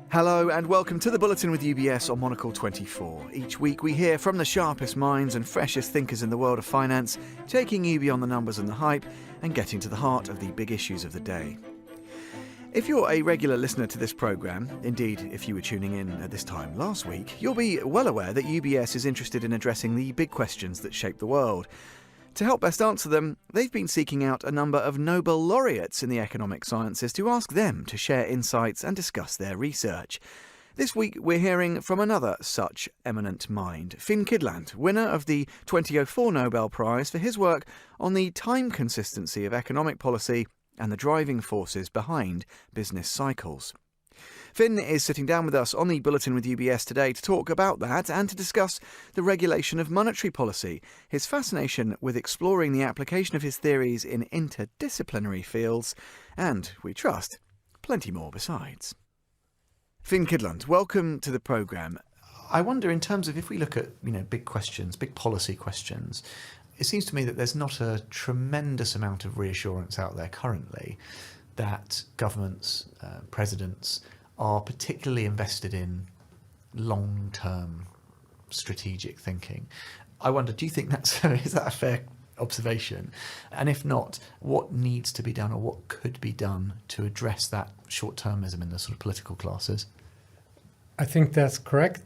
Hello and welcome to the Bulletin with UBS on Monocle 24. Each week we hear from the sharpest minds and freshest thinkers in the world of finance, taking you beyond the numbers and the hype and getting to the heart of the big issues of the day. If you're a regular listener to this programme, indeed if you were tuning in at this time last week, you'll be well aware that UBS is interested in addressing the big questions that shape the world. To help best answer them, they've been seeking out a number of Nobel Laureates in the economic sciences to ask them to share insights and discuss their research. This week we're hearing from another such eminent mind, Finn Kydland, winner of the 2004 Nobel Prize for his work on the time consistency of economic policy and the driving forces behind business cycles. Finn is sitting down with us on the Bulletin with UBS today to talk about that and to discuss the regulation of monetary policy, his fascination with exploring the application of his theories in interdisciplinary fields, and, we trust, plenty more besides. Finn Kydland, welcome to the programme. I wonder, in terms of if we look at big questions, big policy questions, it seems to me that there's not a tremendous amount of reassurance out there currently that governments, presidents, are particularly invested in long-term strategic thinking. I wonder, do you think is that a fair observation? And if not, what needs to be done or what could be done to address that short-termism in the sort of political classes? I think that's correct,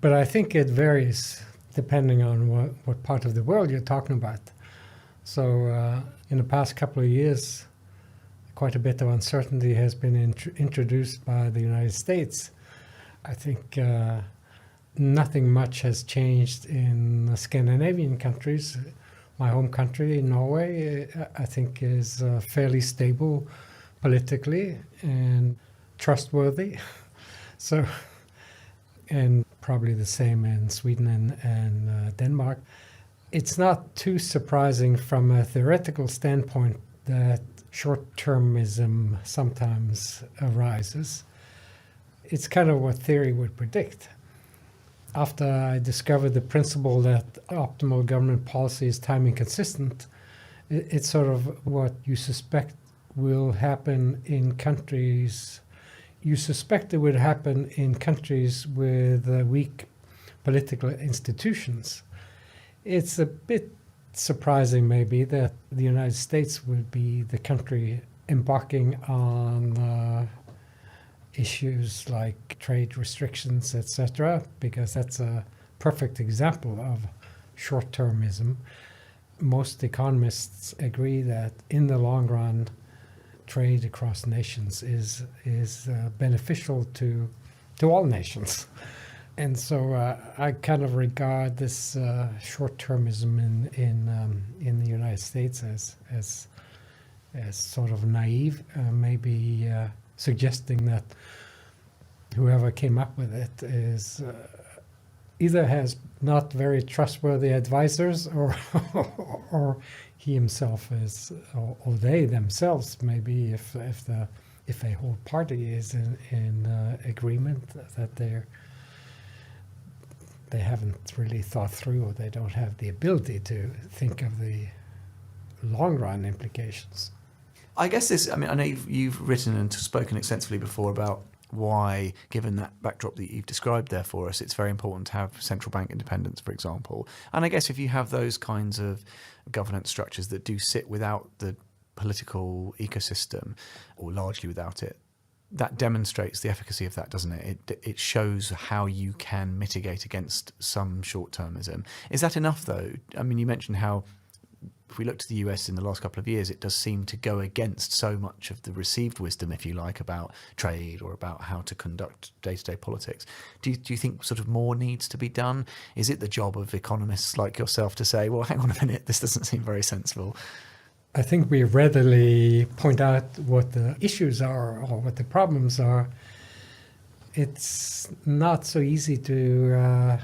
but I think it varies depending on what part of the world you're talking about. So in the past couple of years, quite a bit of uncertainty has been introduced by the United States. I think nothing much has changed in the Scandinavian countries. My home country, Norway, I think is fairly stable politically and trustworthy. So, and probably the same in Sweden and Denmark. It's not too surprising from a theoretical standpoint that short-termism sometimes arises. It's kind of what theory would predict. After I discovered the principle that optimal government policy is time inconsistent, it's sort of what you suspect will happen in countries. You suspect it would happen in countries with weak political institutions. It's a bit surprising maybe that the United States would be the country embarking on issues like trade restrictions, etc., because that's a perfect example of short-termism. Most economists agree that in the long run, trade across nations is beneficial to all nations. And so I kind of regard this short-termism in the United States as sort of naive, maybe suggesting that whoever came up with it is either has not very trustworthy advisors, or he himself is, or they themselves maybe, if a whole party is in agreement that they haven't really thought through, or they don't have the ability to think of the long-run implications. I guess I know you've written and spoken extensively before about why, given that backdrop that you've described there for us, it's very important to have central bank independence, for example. And I guess if you have those kinds of governance structures that do sit without the political ecosystem, or largely without it, that demonstrates the efficacy of that, doesn't it? It shows how you can mitigate against some short-termism. Is that enough, though? I mean, you mentioned how, if we look to the US in the last couple of years, it does seem to go against so much of the received wisdom, if you like, about trade or about how to conduct day-to-day politics. Do you think sort of more needs to be done? Is it the job of economists like yourself to say, well, hang on a minute, this doesn't seem very sensible? I think we readily point out what the issues are or what the problems are. It's not so easy to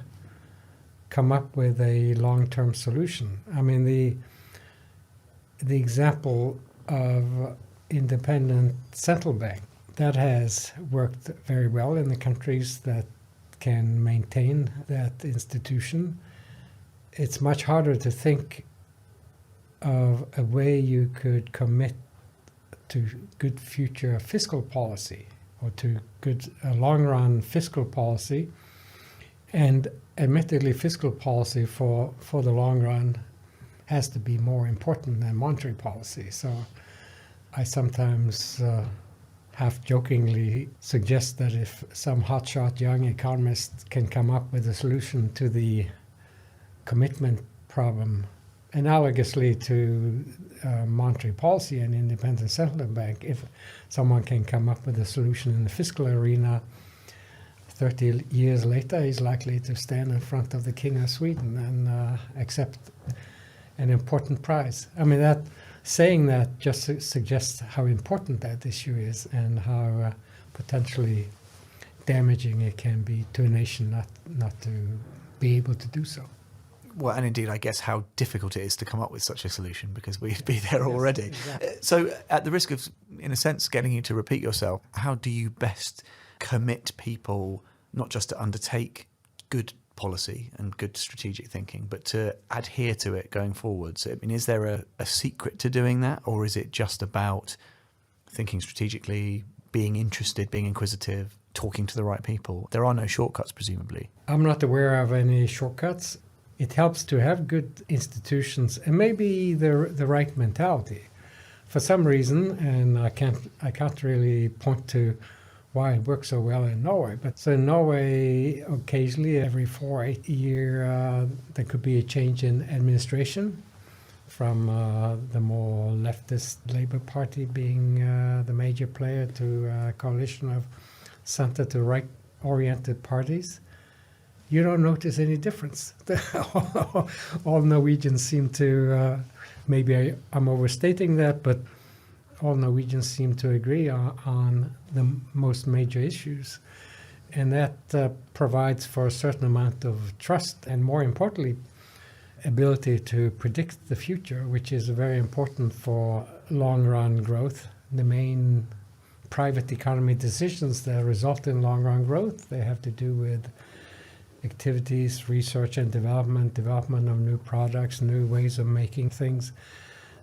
come up with a long-term solution. I mean, the example of independent central bank, that has worked very well in the countries that can maintain that institution. It's much harder to think of a way you could commit to good future fiscal policy, or to good long-run fiscal policy. And admittedly, fiscal policy for the long run has to be more important than monetary policy. So I sometimes half-jokingly suggest that if some hotshot young economist can come up with a solution to the commitment problem, analogously to monetary policy and independent central bank, if someone can come up with a solution in the fiscal arena, 30 years later, he's likely to stand in front of the King of Sweden and accept an important prize. I mean, that saying that just suggests how important that issue is and how potentially damaging it can be to a nation not to be able to do so. Well, and indeed, I guess how difficult it is to come up with such a solution, because we'd be there already. Exactly. So at the risk of, in a sense, getting you to repeat yourself, how do you best commit people not just to undertake good policy and good strategic thinking, but to adhere to it going forwards? I mean, is there a secret to doing that, or is it just about thinking strategically, being interested, being inquisitive, talking to the right people? There are no shortcuts, presumably. I'm not aware of any shortcuts. It helps to have good institutions and maybe the right mentality. For some reason, and I can't really point to why it works so well in Norway. But so in Norway, occasionally, every 4 or 8 years, there could be a change in administration from the more leftist Labour Party being the major player to a coalition of center to right-oriented parties. You don't notice any difference. All Norwegians seem to, maybe I'm overstating that, but all Norwegians seem to agree on the most major issues. And that provides for a certain amount of trust and, more importantly, ability to predict the future, which is very important for long-run growth. The main private economy decisions that result in long-run growth, they have to do with activities, research and development of new products, new ways of making things.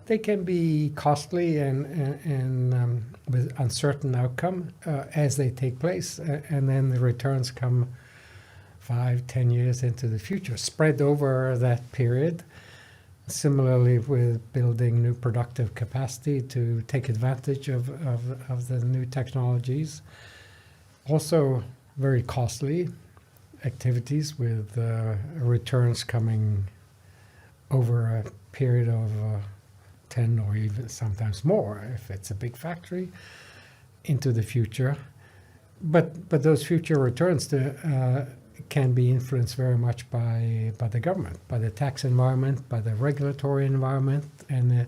They can be costly and with uncertain outcome as they take place, and then the returns come 5-10 years into the future, spread over that period. Similarly, with building new productive capacity to take advantage of the new technologies. Also very costly activities with returns coming over a period of 10 or even sometimes more, if it's a big factory, into the future. But those future returns can be influenced very much by the government, by the tax environment, by the regulatory environment. And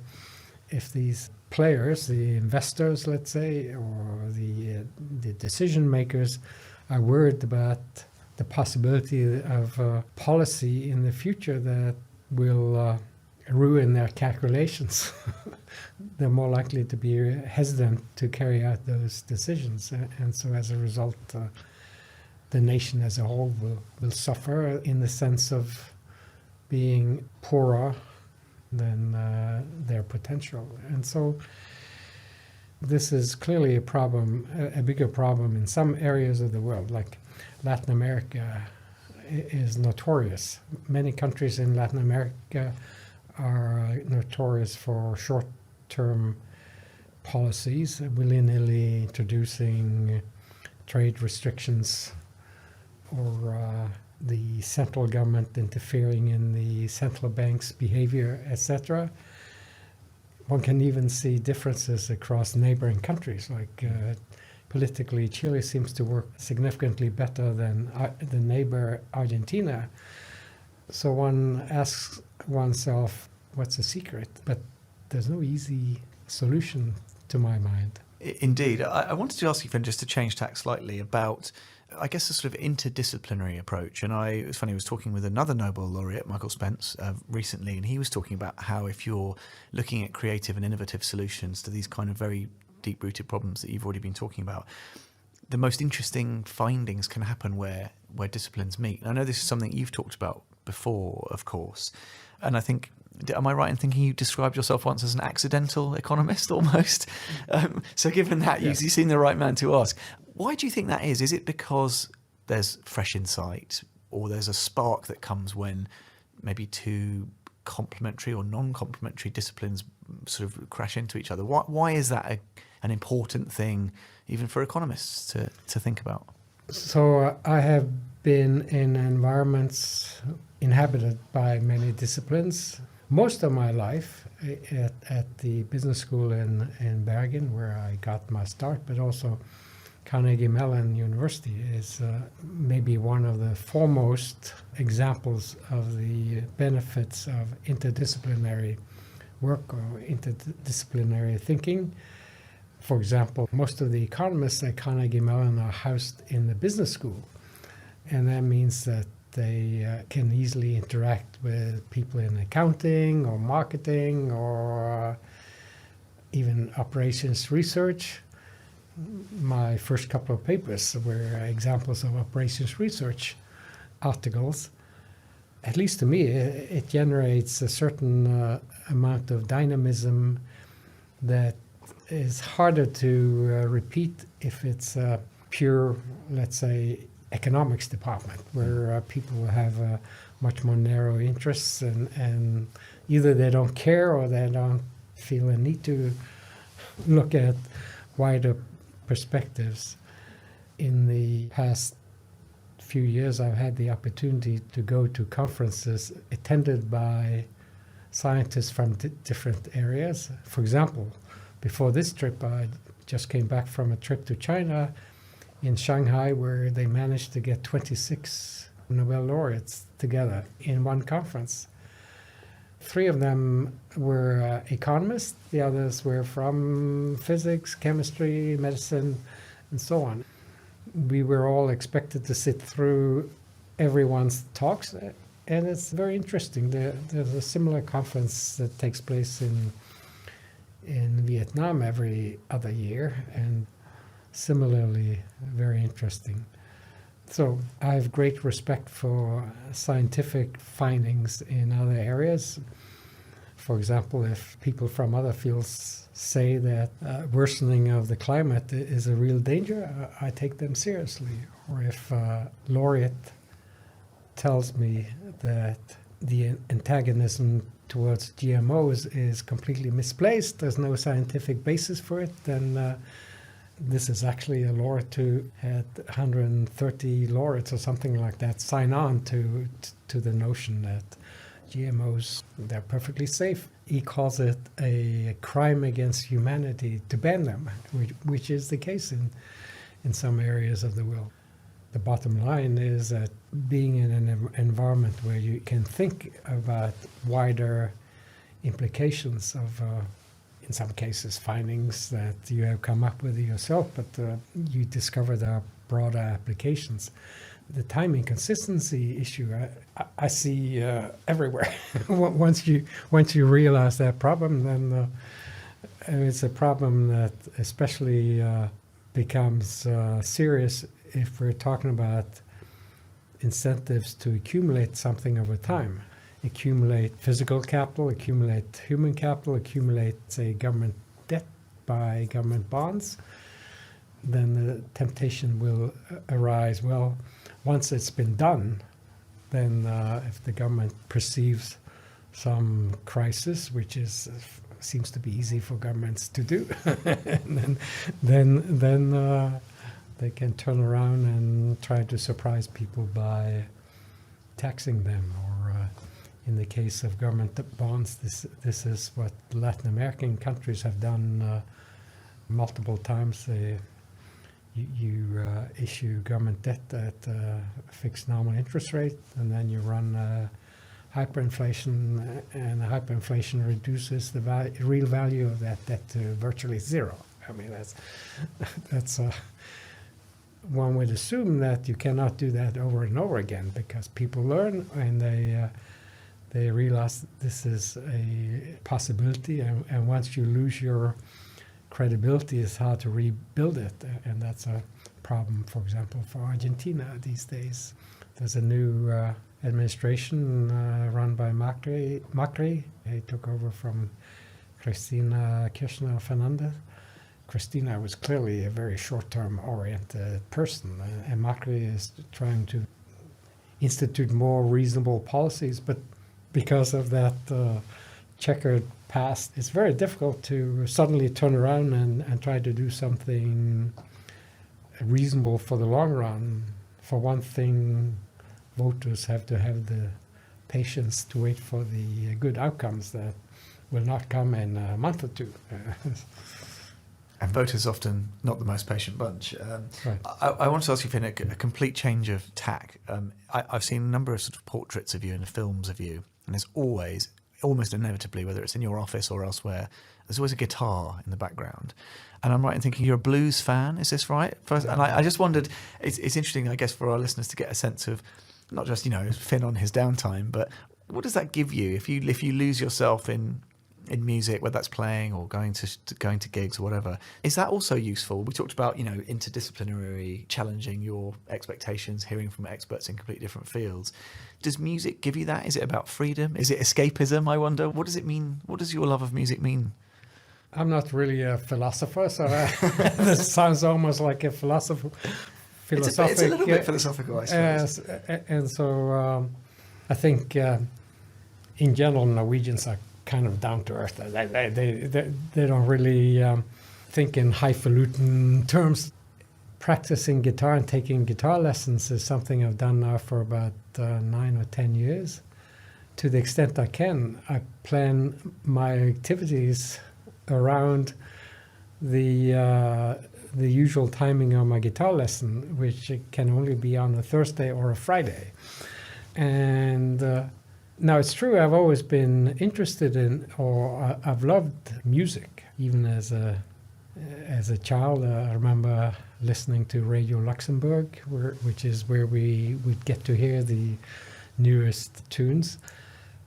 if these players, the investors, let's say, or the decision makers are worried about the possibility of policy in the future that will ruin their calculations, they're more likely to be hesitant to carry out those decisions. And so as a result, the nation as a whole will suffer in the sense of being poorer than their potential. And so this is clearly a problem, a bigger problem in some areas of the world, like Latin America is notorious. Many countries in Latin America are notorious for short-term policies, willy-nilly introducing trade restrictions or the central government interfering in the central bank's behavior, etc. One can even see differences across neighboring countries, like politically Chile seems to work significantly better than the neighbor Argentina. So one asks oneself, what's the secret? But there's no easy solution to my mind. Indeed. I wanted to ask you, Finn, just to change tack slightly about, I guess, a sort of interdisciplinary approach. And it was funny, I was talking with another Nobel Laureate, Michael Spence, recently, and he was talking about how if you're looking at creative and innovative solutions to these kind of very deep-rooted problems that you've already been talking about, the most interesting findings can happen where disciplines meet. And I know this is something you've talked about before, of course, and I think Am I right in thinking you described yourself once as an accidental economist almost? So given that, Yes. you seem the right man to ask. Why do you think that is? Is it because there's fresh insight, or there's a spark that comes when maybe two complementary or non-complementary disciplines sort of crash into each other? Why is that an important thing even for economists to think about? So I have been in environments inhabited by many disciplines most of my life, at the business school in Bergen, where I got my start, but also Carnegie Mellon University is maybe one of the foremost examples of the benefits of interdisciplinary work or interdisciplinary thinking. For example, most of the economists at Carnegie Mellon are housed in the business school, and that means that they can easily interact with people in accounting or marketing or even operations research. My first couple of papers were examples of operations research articles. At least to me, it generates a certain amount of dynamism that is harder to repeat if it's a pure, let's say, economics department, where people have much more narrow interests, and either they don't care or they don't feel a need to look at wider perspectives. In the past few years, I've had the opportunity to go to conferences attended by scientists from different areas. For example, before this trip, I just came back from a trip to China in Shanghai, where they managed to get 26 Nobel laureates together in one conference. 3 of them were economists, the others were from physics, chemistry, medicine, and so on. We were all expected to sit through everyone's talks, and it's very interesting. There's a similar conference that takes place in Vietnam every other year, and similarly very interesting. So I have great respect for scientific findings in other areas. For example, if people from other fields say that worsening of the climate is a real danger, I take them seriously. Or if a laureate tells me that the antagonism towards GMOs is completely misplaced, there's no scientific basis for it, then this is actually a laureate who had 130 laureates or something like that sign on to the notion that GMOs, they're perfectly safe. He calls it a crime against humanity to ban them, which is the case in some areas of the world. The bottom line is that being in an environment where you can think about wider implications of in some cases, findings that you have come up with yourself, but you discover there are broader applications. The time inconsistency issue I see everywhere. Once you realize that problem, then it's a problem that especially becomes serious if we're talking about incentives to accumulate something over time. Accumulate physical capital, accumulate human capital, accumulate, say, government debt by government bonds, then the temptation will arise. Well, once it's been done, then if the government perceives some crisis, which seems to be easy for governments to do, and then they can turn around and try to surprise people by taxing them, or in the case of government bonds, this is what Latin American countries have done multiple times. You issue government debt at a fixed nominal interest rate, and then you run hyperinflation, and hyperinflation reduces the real value of that debt to virtually zero. I mean, that's one would assume that you cannot do that over and over again, because people learn and they realize this is a possibility, and once you lose your credibility, it's hard to rebuild it, and that's a problem, for example, for Argentina these days. There's a new administration run by Macri. He took over from Cristina Kirchner Fernandez. Cristina was clearly a very short-term oriented person, and Macri is trying to institute more reasonable policies, but because of that checkered past, it's very difficult to suddenly turn around and try to do something reasonable for the long run. For one thing, voters have to have the patience to wait for the good outcomes that will not come in a month or two. And voters often not the most patient bunch. Right. I want to ask you, Finn, a complete change of tack. I've seen a number of sort of portraits of you and films of you, and there's always, almost inevitably, whether it's in your office or elsewhere, there's always a guitar in the background. And I'm right in thinking you're a blues fan, is this right? First, and I just wondered, it's interesting, I guess, for our listeners to get a sense of not just, Finn on his downtime, but what does that give you if you lose yourself in music, whether that's playing or going to gigs or whatever? Is that also useful? We talked about, interdisciplinary, challenging your expectations, hearing from experts in completely different fields. Does music give you that? Is it about freedom? Is it escapism, I wonder? What does it mean? What does your love of music mean? I'm not really a philosopher, so this sounds almost like a philosophic. It's a little bit philosophical, I suppose. And so I think in general Norwegians are kind of down to earth. They don't really think in highfalutin terms. Practicing guitar and taking guitar lessons is something I've done now for about 9 or 10 years. To the extent I can, I plan my activities around the usual timing of my guitar lesson, which can only be on a Thursday or a Friday. And now, it's true, I've always been interested in, or I've loved music, even as a child. I remember listening to Radio Luxembourg, which is where we would get to hear the newest tunes.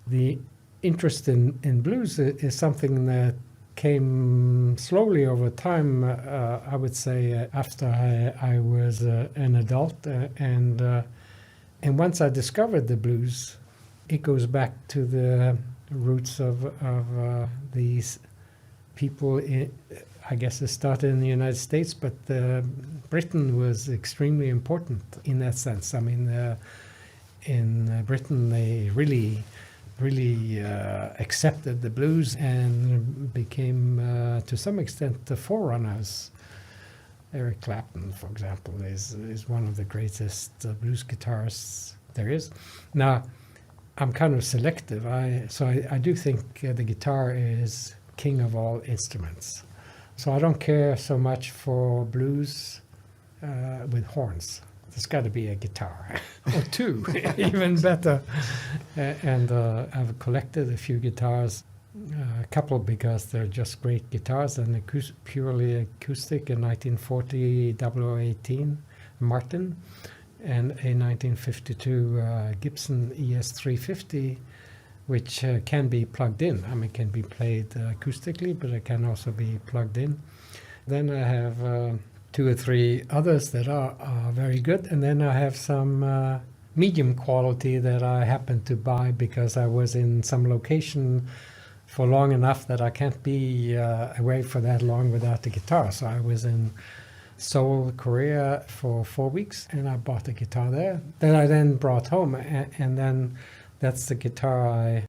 The interest in blues is something that came slowly over time, I would say, after I was an adult. And once I discovered the blues, it goes back to the roots of these people. I guess it started in the United States, but Britain was extremely important in that sense. I mean, in Britain, they really accepted the blues and became, to some extent, the forerunners. Eric Clapton, for example, is one of the greatest blues guitarists there is. Now, I'm kind of selective. I do think the guitar is king of all instruments. So I don't care so much for blues with horns. There's got to be a guitar or two, even better. And I've collected a few guitars, a couple because they're just great guitars, and purely acoustic, in 1940 0018 Martin, and a 1952 Gibson ES350, which can be plugged in. I mean, it can be played acoustically, but it can also be plugged in. Then I have 2 or 3 others that are very good, and then I have some medium quality that I happened to buy because I was in some location for long enough that I can't be away for that long without the guitar. So I was in Seoul, Korea for 4 weeks, and I bought a guitar there that I then brought home, and then that's the guitar I